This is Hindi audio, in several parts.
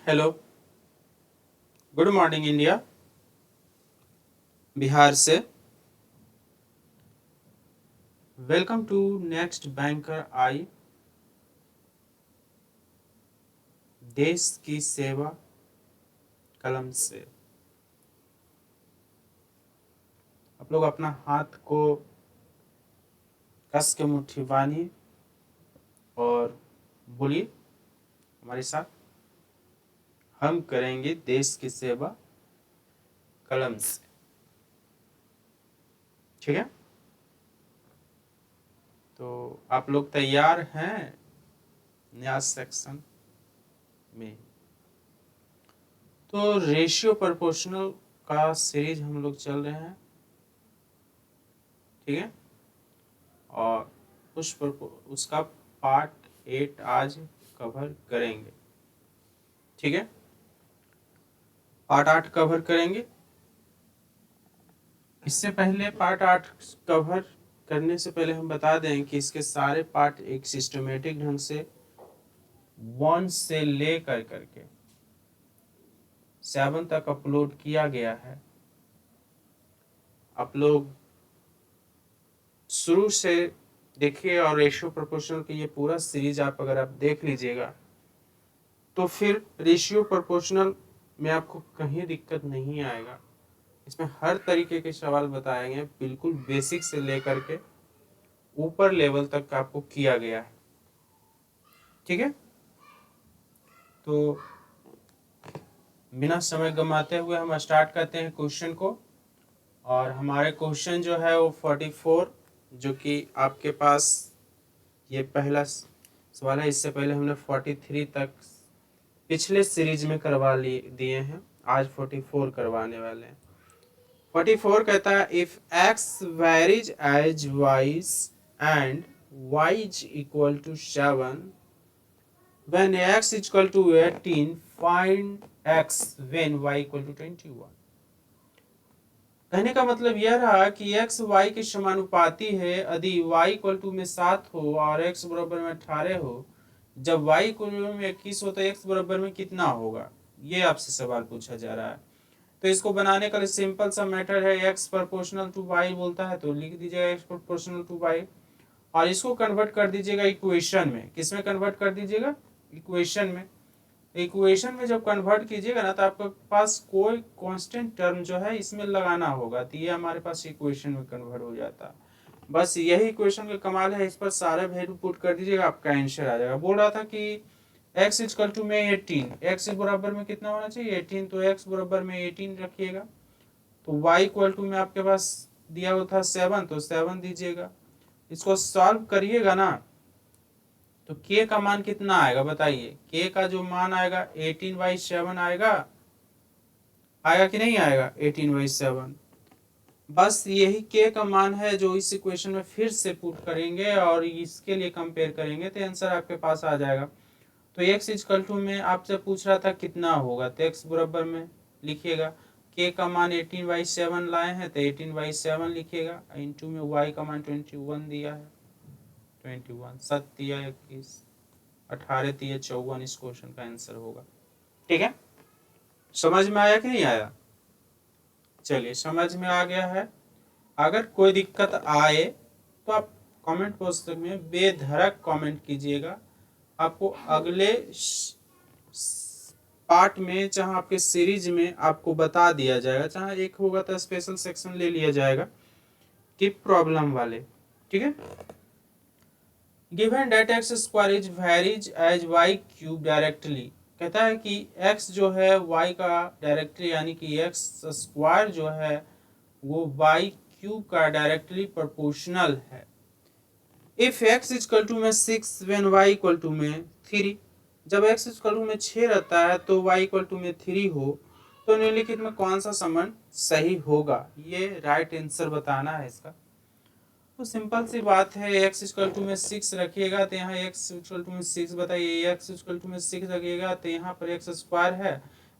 Hello, good morning India. Bihar से वेलकम टू नेक्स्ट बैंकर आई। देश की सेवा कलम से। आप लोग अपना हाथ को कस के मुट्ठी बांधिए और बोलिए हमारे साथ, हम करेंगे देश की सेवा कलम से। ठीक है, तो आप लोग तैयार हैं नया सेक्शन में? तो रेशियो प्रोपोर्शनल का सीरीज हम लोग चल रहे हैं। ठीक है, और उसका पार्ट 8 आज कवर करेंगे। ठीक है, पार्ट 8 कवर करेंगे। इससे पहले पार्ट 8 कवर करने से पहले हम बता दें कि इसके सारे पार्ट एक सिस्टमेटिक ढंग से 1 से ले करके 7 तक अपलोड किया गया है। आप लोग शुरू से देखिए और रेशियो प्रोपोर्शनल की ये पूरा सीरीज आप अगर आप देख लीजिएगा तो फिर रेशियो प्रोपोर्शनल में आपको कहीं दिक्कत नहीं आएगा। इसमें हर तरीके के सवाल बताए गए, बिल्कुल बेसिक से लेकर के ऊपर लेवल तक आपको किया गया है। ठीक है, तो बिना समय गंवाते हुए हम स्टार्ट करते हैं क्वेश्चन को। और हमारे क्वेश्चन जो है वो 44, जो कि आपके पास ये पहला सवाल है। इससे पहले हमने 43 तक पिछले सीरीज में करवा दिए हैं, आज 44 करवाने वाले हैं। 44 कहता है if x varies as y and y is equal to 7 when x is equal to 18 find x when y equal to 21। कहने का मतलब यह रहा कि x y के समानुपाती है यदि y इक्वल टू में 7 हो और x बराबर में 18 हो। जब y इक्वल में 21 हो तो x बराबर में कितना होगा, ये आपसे सवाल पूछा जा रहा है। तो इसको बनाने का सिंपल सा मैटर है, x प्रोपोर्शनल टू y बोलता है तो लिख दीजिएगा x प्रोपोर्शनल टू y, और इसको कन्वर्ट कर दीजिएगा इक्वेशन में। किसमें कन्वर्ट कर दीजिएगा? इक्वेशन में। इक्वेशन में जब कन्वर्ट कीजिएगा ना तो आपके पास कोई कांस्टेंट टर्म जो है इसमें लगाना होगा, तो ये हमारे पास इक्वेशन में कन्वर्ट हो जाता है। बस यही इक्वेशन का कमाल है, इस पर सारे वैल्यू पुट कर दीजिएगा, आपका आंसर आ जाएगा। बोल रहा था कि x इक्वल टू में 18, x बराबर में कितना होना चाहिए? 18, तो x बराबर में 18 रखिएगा। तो y इक्वल टू में आपके पास दिया हुआ था 7, तो 7 दीजिएगा। इसको सॉल्व करिएगा ना तो k का मान कितना आएगा बताइए? k का जो मान आएगा 18/7 आएगा कि नहीं आएगा? 18/7। बस यही k का मान है जो इस इक्वेशन में फिर से पुट करेंगे और इसके लिए कंपेयर करेंगे तो आंसर आपके पास आ जाएगा। तो x इक्वल टू में आपसे पूछ रहा था कितना होगा, तो x बराबर में लिखिएगा। k का मान 18/7 लाए हैं तो 18/7 लिखिएगा, इंटू में y का मान 21 दिया है, 21 7 दिया 21, 18 दिए 54, इस क्वेश्चन का आंसर होगा। ठीक है, समझ में आया कि नहीं आया? चलिए, समझ में आ गया है। अगर कोई दिक्कत आए तो आप कमेंट बॉक्स में बेधड़क कमेंट कीजिएगा। आपको अगले पार्ट में चाहे आपके सीरीज में आपको बता दिया जाएगा, चाहे एक होगा तो स्पेशल सेक्शन ले लिया जाएगा कि प्रॉब्लम वाले। ठीक है, given that x square is varies as y cube directly. कहता है कि x जो है y का डायरेक्टली यानी कि x स्क्वायर जो है वो y क्यूब का डायरेक्टली प्रोपोर्शनल है। इफ x इक्वल टू में 6 व्हेन y इक्वल टू में 3, जब x इक्वल टू में 6 रहता है तो y इक्वल टू में 3 हो तो निम्नलिखित में कौन सा संबंध सही होगा, ये राइट आंसर बताना है इसका। तो सिंपल सी बात है, x इक्वल टू में 6 रखिएगा तो यहाँ x इक्वल टू में 6 बताइए, x इक्वल टू में 6 रखिएगा तो यहाँ पर x स्क्वायर है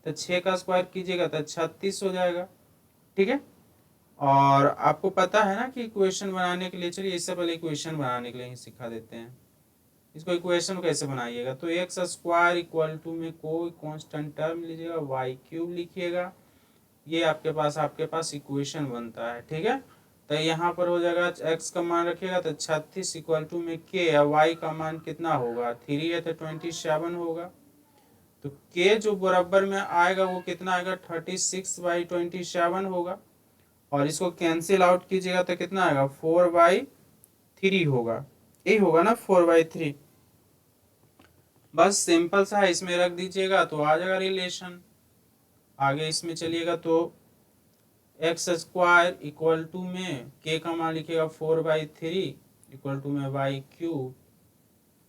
तो 6 का स्क्वायर कीजिएगा तो 36 हो जाएगा। ठीक है, और आपको पता है ना कि इक्वेशन बनाने के लिए, चलिए इससे पहले इक्वेशन बनाने के लिए ही सिखा देते हैं। इसको इक्वेशन कैसे बनाइएगा, तो एक्स स्क्वायर इक्वल टू में कोई कांस्टेंट टर्म लीजिएगा, वाई क्यूब लिखिएगा, ये आपके पास इक्वेशन बनता है। ठीक है, तो यहाँ पर हो जाएगा x का मान रखिएगा तो 36 इक्वल टू में k या y का मान कितना होगा, 3 है तो 27 होगा। तो k जो बराबर में आएगा वो कितना आएगा, 36/27 होगा। और इसको कैंसिल आउट कीजिएगा तो कितना आएगा, 4/3 होगा। यही होगा ना 4/3। बस सिंपल सा है, इसमें रख दीजिएगा तो आ जाएगा रिलेशन। आगे इसमें चलिएगा तो एक्स स्क्वायर इक्वल टू में के का मान लिखिएगा 4/3 इक्वल टू में वाई क्यूब,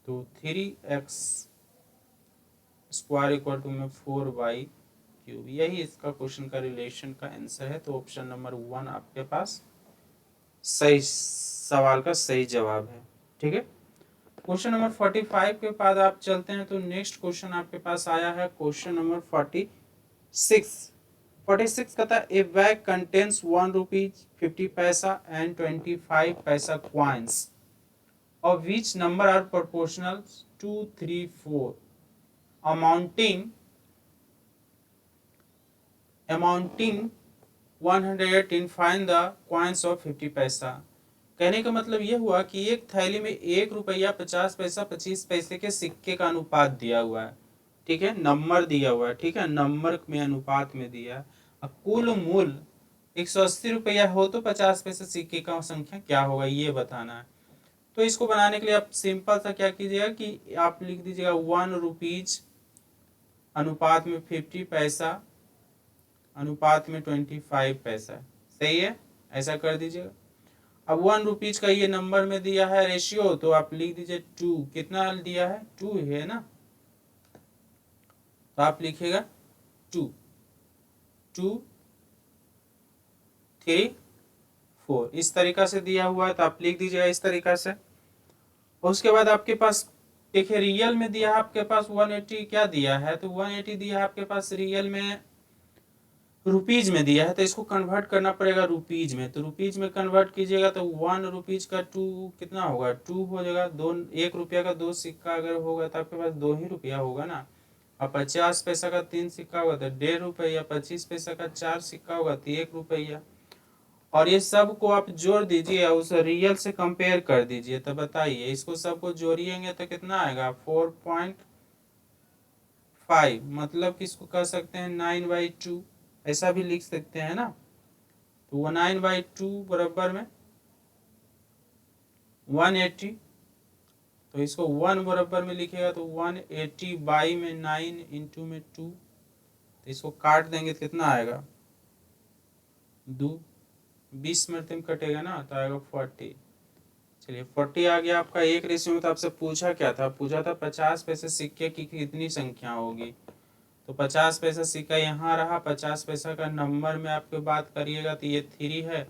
तो 3x स्क्वायर इक्वल टू में 4y क्यूब। यही इसका क्वेश्चन का रिलेशन का आंसर है। तो ऑप्शन नंबर 1 आपके पास सही सवाल का सही जवाब है। ठीक है, क्वेश्चन नंबर 45 के बाद आप चलते हैं तो नेक्स्ट क्वेश्चन आपके पास आया है क्वेश्चन नंबर 46 कहता है ए बैग कंटेन्स 1 रुपीज 50 पैसा and 25 paisa coins of which number are proportional 2, 3, 4 amounting 118, find the coins of 50 पैसा। कहने का मतलब यह हुआ कि एक थैली में 1 रुपया 50 पैसा 25 पैसे के सिक्के का अनुपात दिया हुआ है। ठीक है, नंबर दिया हुआ है। ठीक है, नंबर में अनुपात में दिया है। अब कुल मूल्य 180 रुपया हो तो 50 पैसे सिक्के का संख्या क्या होगा ये बताना है। तो इसको बनाने के लिए आप सिंपल सा क्या कीजिएगा कि आप लिख दीजिएगा 1 रुपीज अनुपात में 50 पैसा अनुपात में 25 पैसा। सही है, ऐसा कर दीजिएगा। अब 1 रुपीज का ये नंबर में दिया है रेशियो, तो आप लिख दीजिए 2। कितना दिया है, 2 है ना, तो आप लिखिएगा 2, 2, 3, 4 इस तरीका से दिया हुआ है, तो आप लिख दीजिएगा इस तरीका से। उसके बाद आपके पास देखिए रियल में दिया है आपके पास 180 क्या दिया है, तो 180 दिया है आपके पास रियल में रुपीज में दिया है, तो इसको कन्वर्ट करना पड़ेगा रुपीज में। तो रुपीज में कन्वर्ट कीजिएगा तो 1 रुपीज का 2 कितना होगा, 2 हो जाएगा। 1 रुपया का 2 सिक्का अगर होगा तो आपके पास 2 ही रुपया होगा ना। अब 50 पैसा का 3 सिक्का होगा तो 1.5 रुपया, 25 पैसा का 4 सिक्का होगा तो 1 रुपया। और ये सब को आप जोड़ दीजिए उस रियल से कंपेयर कर दीजिए, तो बताइए इसको सबको जोड़िएंगे तो कितना आएगा 4.5, मतलब किसको कह सकते हैं 9/2, ऐसा भी लिख सकते हैं ना। तो 9/2 बराबर में 180, तो इसको 1 बराबर में लिखेगा तो 180 बाई में 9 इंटू में 2, तो इसको काट देंगे तो कितना आएगा 2, 20 मरतब कटेगा ना तो आएगा 40। चलिए 40 आ गया आपका। एक रेशियो में तो आपसे पूछा क्या था, पूछा था 50 पैसे सिक्के की कितनी संख्या होगी। तो 50 पैसा सिक्का यहाँ रहा, 50 पैसा का नंबर में आपको बात करिएगा तो ये 3 है,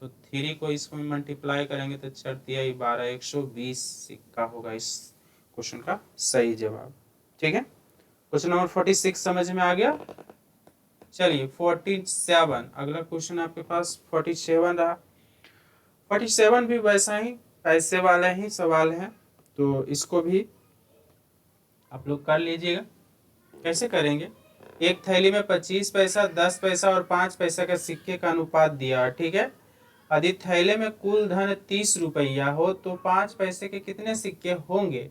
तो 3 को इसमें मल्टीप्लाई करेंगे तो 4 तिया 12, 120 सिक्का होगा इस क्वेश्चन का सही जवाब। ठीक है, क्वेश्चन नंबर 46 समझ में आ गया। चलिए 47 अगला क्वेश्चन आपके पास 47 रहा। 47 भी वैसा ही पैसे वाला ही सवाल है, तो इसको भी आप लोग कर लीजिएगा। कैसे करेंगे, एक थैली में 25 पैसा 10 पैसा और 5 पैसा का सिक्के का अनुपात दिया। ठीक है, यदि थैले में कुल धन 30 रुपया हो तो 5 पैसे के कितने सिक्के होंगे।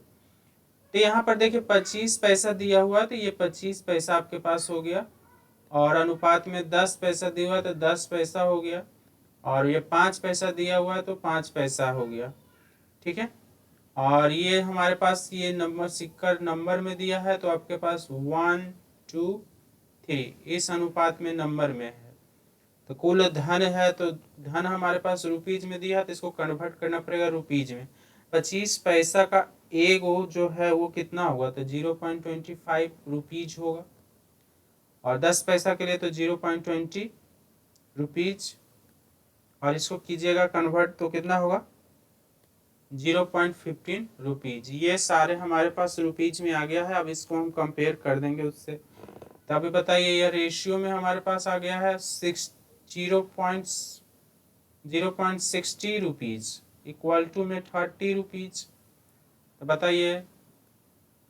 तो यहाँ पर देखिए 25 पैसा दिया हुआ तो ये 25 पैसा आपके पास हो गया, और अनुपात में 10 पैसा दिया हुआ तो 10 पैसा हो गया, और ये 5 पैसा दिया हुआ है तो 5 पैसा हो गया। ठीक है, और ये हमारे पास ये नंबर सिक्का नंबर में दिया है तो आपके पास 1, 2, 3 इस अनुपात में नंबर में है। तो कुल धन है तो धन हमारे पास रुपीज में दिया है तो इसको कन्वर्ट करना पड़ेगा रुपीज में। 25 पैसा का एक वो जो है वो कितना होगा, तो 0.25 रुपीज होगा, और 10 पैसा के लिए तो 0.20 रुपीज, और इसको कीजिएगा कन्वर्ट तो कितना होगा 0.15 रुपीज। ये सारे हमारे पास रुपीज में आ गया है। अब इसको हम कंपेयर कर देंगे उससे। तो अभी बताइए ये रेशियो में हमारे पास आ गया है 0.60 रुपीज इक्वल टू में 30 रुपीज। तो बताइए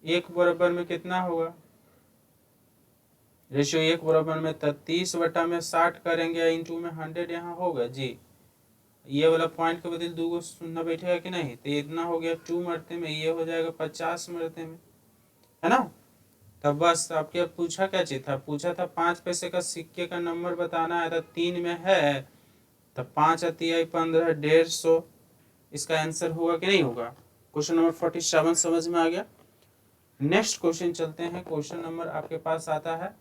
1 बराबर में कितना होगा? रेशियो 1 बराबर में 30 बटा में 60 करेंगे, इंटू में 100 यहाँ होगा जी। ये वाला पॉइंट के बदले 2 शून्य बैठेगा कि नहीं, तो इतना हो गया 2 मरते में, ये हो जाएगा 50 मरते में, है ना। तब बस आपके पूछा क्या चीज था, पूछा था 5 पैसे का सिक्के का नंबर बताना है, तो 3 में है, तब 5 आती है 15, 150। इसका आंसर होगा कि नहीं होगा? क्वेश्चन नंबर 47 समझ में आ गया। नेक्स्ट क्वेश्चन चलते हैं। क्वेश्चन नंबर आपके पास आता है,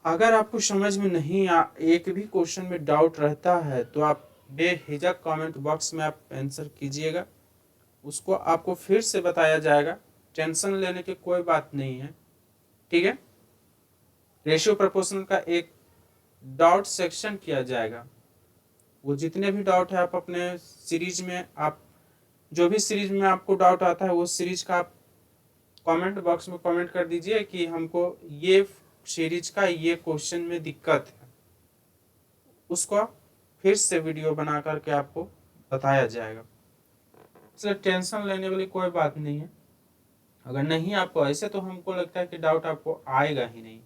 अगर आपको समझ में नहीं एक भी क्वेश्चन में डाउट रहता है तो आप बेहिचक कमेंट बॉक्स में आप आंसर कीजिएगा, उसको आपको फिर से बताया जाएगा, टेंशन लेने की कोई बात नहीं है, ठीक है। रेशियो प्रोपोर्शनल का एक डाउट सेक्शन किया जाएगा, वो जितने भी डाउट है आप अपने सीरीज में, आप जो भी सीरीज में आपको डाउट आता है वो सीरीज का आप कमेंट बॉक्स में कमेंट कर दीजिए कि हमको ये सीरीज का ये क्वेश्चन में दिक्कत है, उसको फिर से वीडियो बना करके आपको बताया जाएगा। इसलिए टेंशन लेने वाली कोई बात नहीं है। अगर नहीं आपको ऐसे, तो हमको लगता है कि डाउट आपको आएगा ही नहीं,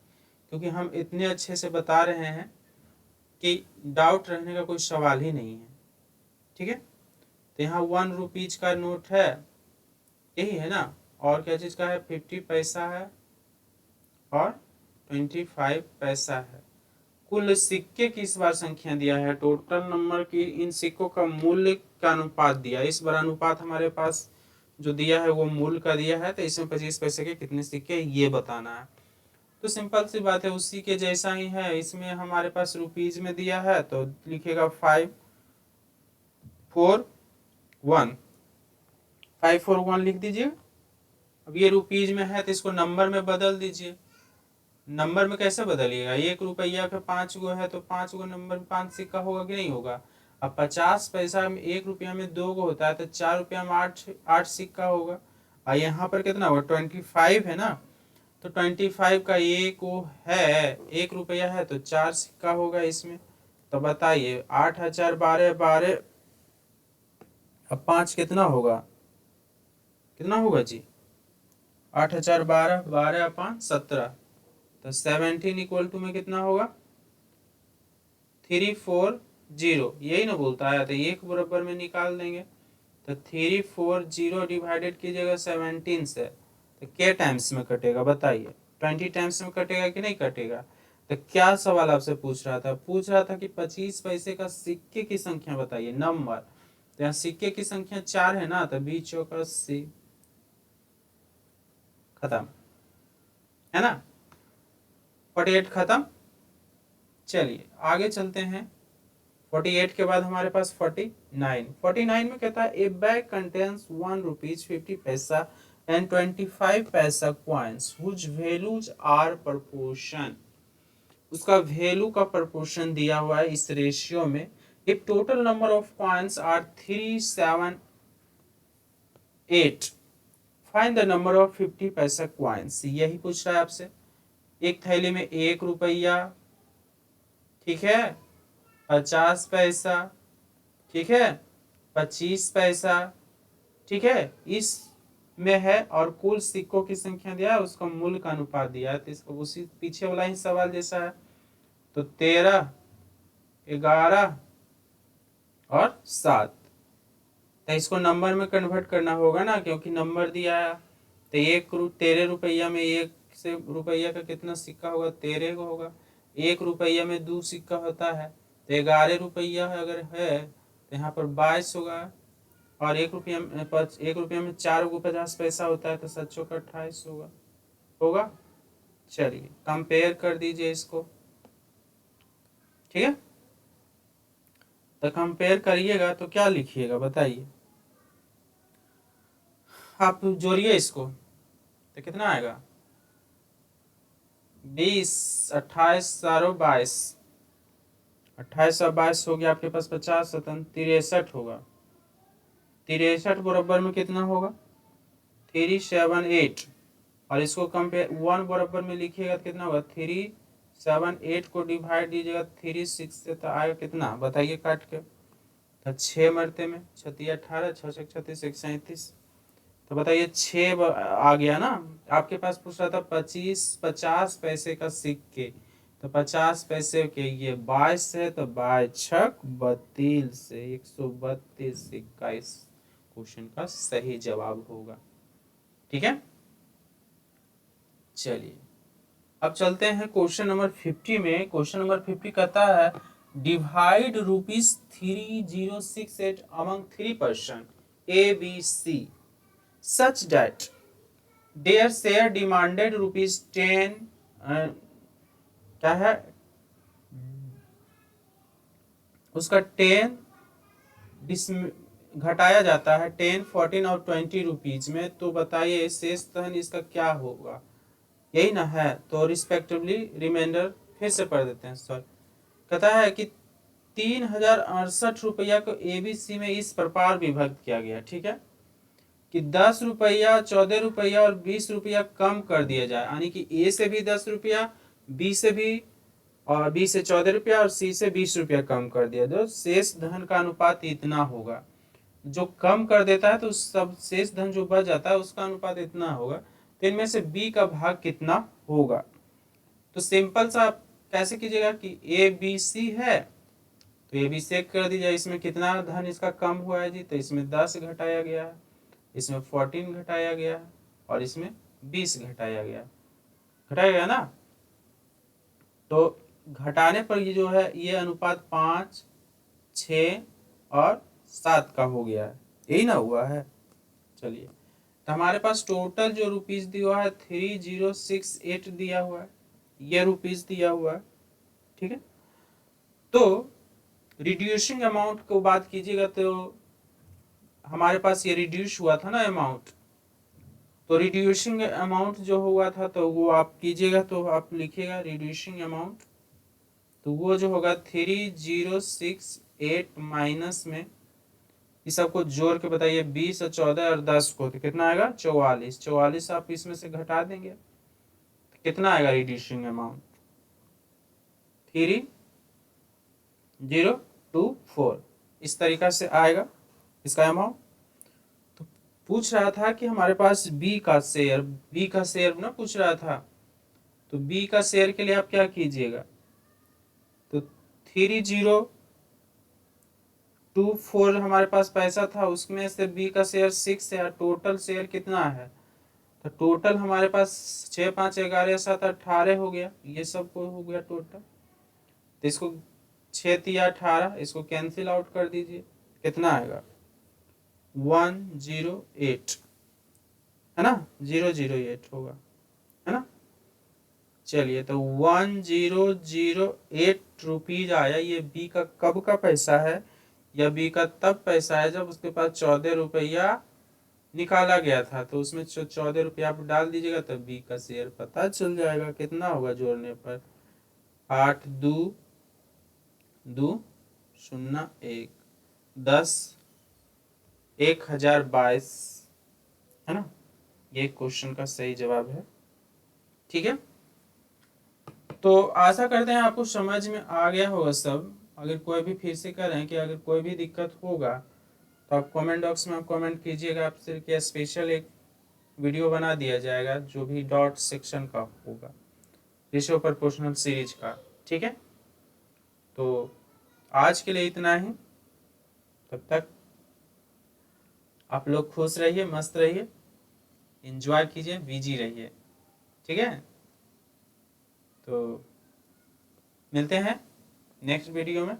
क्योंकि हम इतने अच्छे से बता रहे हैं कि डाउट रहने का कोई सवाल ही नहीं है, ठीक है। तो यहाँ 1 रुपीज का नोट है, यही है ना, और क्या चीज़ का है, 50 पैसा है और 25 पैसा है। कुल सिक्के की इस बार संख्या दिया है, टोटल नंबर की इन सिक्कों का मूल्य का अनुपात दिया है। इस बार अनुपात हमारे पास जो दिया है वो मूल्य का दिया है, तो इसमें 25 पैसे के कितने सिक्के ये बताना है। तो सिंपल सी बात है, उसी के जैसा ही है। इसमें हमारे पास रुपीज में दिया है तो लिखेगा 5 4 1, 5 4 1 लिख दीजिए। अब ये रुपीज में है तो इसको नंबर में बदल दीजिए। नंबर में कैसे बदलिएगा, 1 रुपया का 5 गो है तो 5 गो नंबर में 5 सिक्का होगा कि नहीं होगा। अब 50 पैसा में 1 रुपया में 2 गो होता है, तो 4 रुपया में 8 सिक्का होगा। और यहाँ पर कितना होगा, 25 है ना, तो 25 का एक वो है, 1 रुपया है तो 4 सिक्का होगा इसमें। तो बताइए 8000 12 12, अब 5 कितना होगा, कितना होगा जी, 8000 12 12 5 17, तो 17 इक्वल टू में कितना होगा, 340। यही ना बोलता है, तो एक बराबर में निकाल देंगे, तो 340 डिवाइडेड कीजिएगा 17 से, तो क्या टाइम्स में कटेगा बताइए, 20 टाइम्स में कटेगा कि नहीं कटेगा। तो क्या सवाल आपसे पूछ रहा था, पूछ रहा था कि 25 पैसे का सिक्के की संख्या बताइए, नंबर। तो यहाँ सिक्के की संख्या 4 है ना, तो 20 चौका 80, खत्म, है ना, 48 खत्म। चलिए आगे चलते हैं। 48 के बाद हमारे पास 49 में कहता है ए बैग कंटेन्स 1 रुपीज 50 पैसा and 25 paisa coins which values are proportion. उसका वैल्यू का प्रोपोर्शन दिया हुआ है इस रेशियो में। If total number of coins are 3 7 8, find the number of 50 paisa coins. यही पूछ रहा है आपसे। एक थैली में 1 रुपया, ठीक है, 50 पैसा, ठीक है, 25 पैसा, ठीक है, इस में है, और कुल सिक्कों की संख्या दिया है, उसका मूल्य का अनुपात दिया है। तो इसको उसी पीछे वाला ही सवाल जैसा है, तो 13 11 और 7, तो इसको नंबर में कन्वर्ट करना होगा ना, क्योंकि नंबर दिया है। तो 13 रुपया में 1 से रुपया का कितना सिक्का होगा, 13 को होगा। 1 रुपया में 2 सिक्का होता है, तो 11 रुपया अगर है तो यहाँ पर 22 होगा। और 1 रुपया में 4 को 50 पैसा होता है, तो 7 चौका 28 होगा। चलिए कंपेयर कर दीजिए इसको, ठीक है। तो कंपेयर करिएगा तो क्या लिखिएगा बताइए, आप जोड़िए इसको तो कितना आएगा, 20 28 22, 28 और 22 हो गया आपके पास 50, 63 होगा। 63 बराबर में कितना होगा, 378। और इसको कंपेयर 1 बराबर में लिखिएगा तो कितना होगा, 378 को डिवाइड दीजिएगा 36 से, तो आएगा कितना बताइए काट के, तो 6 मरते में 6 18 6 36 137, तो बताइए 6 आ गया ना। आपके पास पूछ रहा था 50 पैसे का सिक्के, तो 50 पैसे के ये 22 है, तो 22×6 से 132 सिक्का इस क्वेश्चन का सही जवाब होगा। ठीक है, चलिए अब चलते हैं क्वेश्चन नंबर 50 में। क्वेश्चन नंबर 50 कहता है divide ₹3068 among 3 person ABC such that their share demanded ₹10 क्या है उसका 10 घटाया जाता है 10, 14 और 20 रुपीज में। तो बताइए शेष धन इसका क्या होगा, यही ना है। तो रिस्पेक्टिवली रिमाइंडर फिर से पढ़ देते हैं सर। कहता है कि 3068 रुपया को ABC में इस प्रकार विभक्त किया गया, ठीक है, कि 10 रुपया, 14 रुपया और 20 रुपया कम कर दिया जाए, यानी कि A से भी 10 रुपया, B से भी, और B से 14 रुपया और C से 20 रुपया कम कर दिया। जो शेष धन का अनुपात इतना होगा, जो कम कर देता है तो सब शेष धन जो बच जाता है उसका अनुपात इतना होगा। तो इनमें से B का भाग कितना होगा। तो सिंपल सा कैसे कीजिएगा कि ABC है तो ABC कर दीजिए, इसमें कितना धन इसका कम हुआ है जी, तो इसमें 10 घटाया गया है, इसमें 14 घटाया गया है और इसमें 20 घटाया गया, घटाया गया ना। तो घटाने पर ये जो है ये अनुपात 5, 6 और 7 का हो गया है, यही ना हुआ है। चलिए तो हमारे पास टोटल जो रुपीज दिया है 3068 दिया हुआ है, ये रुपीज दिया हुआ है, ठीक है। तो रिड्यूसिंग अमाउंट को बात कीजिएगा तो हमारे पास ये रिड्यूस हुआ था ना अमाउंट, तो रिड्यूसिंग अमाउंट जो हुआ था तो वो आप कीजिएगा, तो आप लिखिएगा रिड्यूसिंग अमाउंट, तो वो जो होगा 3068 माइनस में इस सबको जोड़ के बताइए 20 और 14 और 10 को, तो कितना आएगा 44। 44 आप इसमें से घटा देंगे तो कितना आएगा रिड्यूसिंग अमाउंट 3024, इस तरीका से आएगा इसका अमाउंट। तो पूछ रहा था कि हमारे पास बी का शेयर ना पूछ रहा था, तो बी का शेयर के लिए आप क्या कीजिएगा, तो 3024 हमारे पास पैसा था, उसमें से बी का शेयर 6 है, टोटल शेयर कितना है, तो टोटल हमारे पास 6, 5, 11, 7, 18 हो गया, ये सब को हो गया टोटल। तो इसको 6 या 18 इसको कैंसिल आउट कर दीजिए, कितना आएगा 108, है ना, 008 होगा, है ना। चलिए तो 1008 रुपीज आया। ये बी का कब का पैसा है, या बी का तब पैसा है जब उसके पास 14 रुपया निकाला गया था, तो उसमें 14 रुपया आप डाल दीजिएगा तो बी का शेयर पता चल जाएगा कितना होगा। जोड़ने पर 8 2 2 0 1 10 1022, है ना, ये क्वेश्चन का सही जवाब है। ठीक है, तो आशा करते हैं आपको समझ में आ गया होगा सब। अगर कोई भी फिर से करें कि अगर कोई भी दिक्कत होगा तो आप कमेंट बॉक्स में आप कमेंट कीजिएगा, आपसे क्या स्पेशल एक वीडियो बना दिया जाएगा जो भी डॉट सेक्शन का होगा, रेशियो प्रोपोर्शनल सीरीज का। ठीक है, तो आज के लिए इतना ही, तब तक आप लोग खुश रहिए, मस्त रहिए, एंजॉय कीजिए, बिजी रहिए। ठीक है, तो मिलते हैं नेक्स्ट वीडियो में।